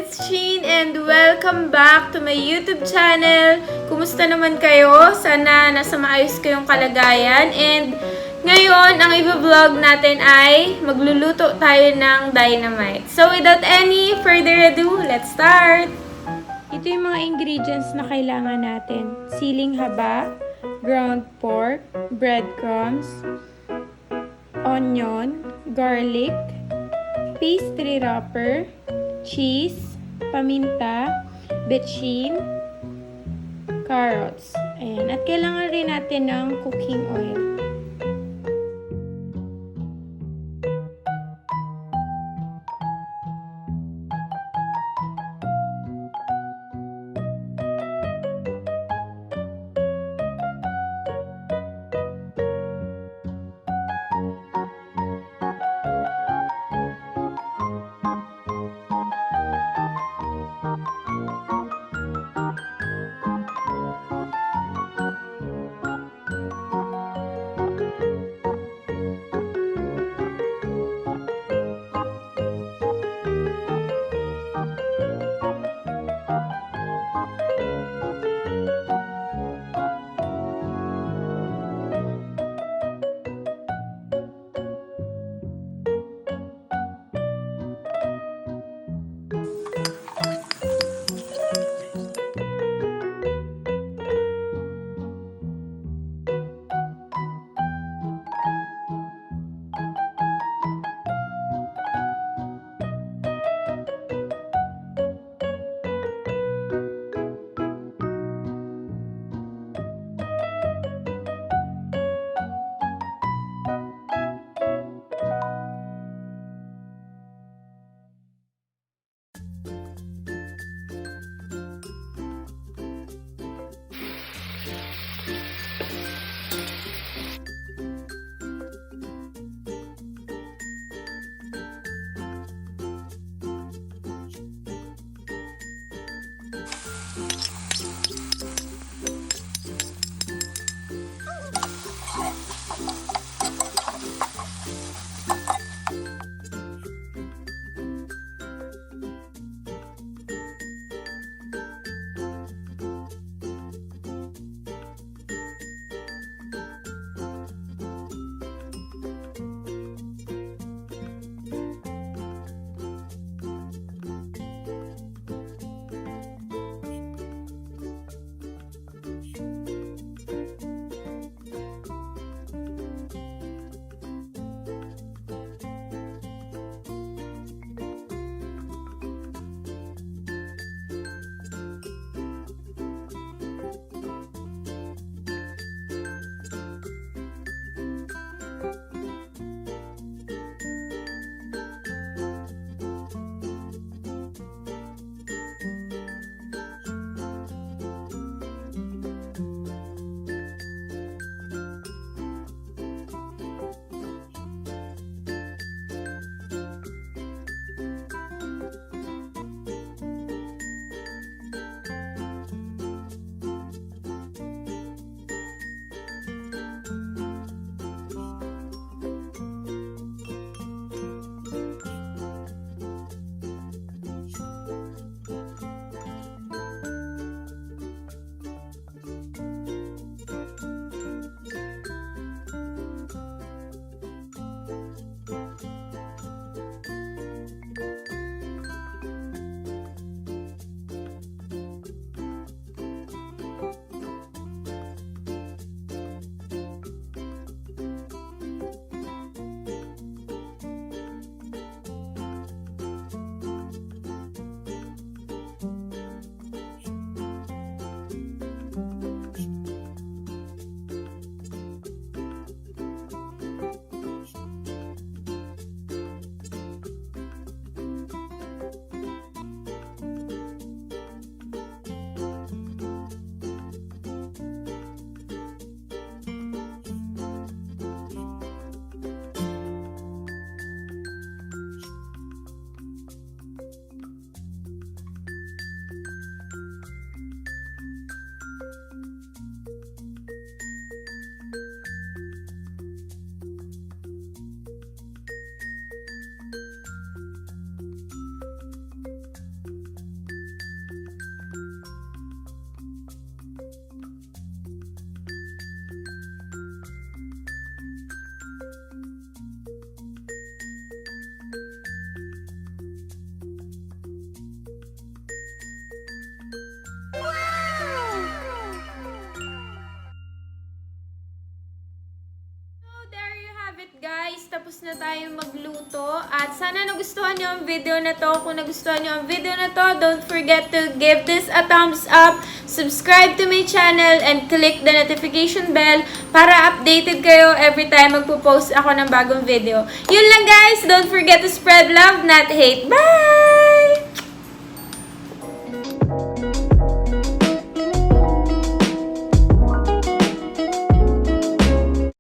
it's Sheen and welcome back to my YouTube channel. Kumusta naman kayo? Sana nasa maayos kayong kalagayan. And ngayon, ang i-vlog natin ay magluluto tayo ng dynamite. So without any further ado, let's start! Ito yung mga ingredients na kailangan natin. Siling haba, ground pork, breadcrumbs, onion, garlic, pastry wrapper, cheese, paminta, betchin, carrots. Ayan. At kailangan rin natin ng cooking oil. tapos na tayo magluto. At sana nagustuhan nyo ang video na to. Kung nagustuhan nyo ang video na to, don't forget to give this a thumbs up, subscribe to my channel, and click the notification bell para updated kayo every time magpo-post ako ng bagong video. Yun lang guys, don't forget to spread love, not hate. Bye!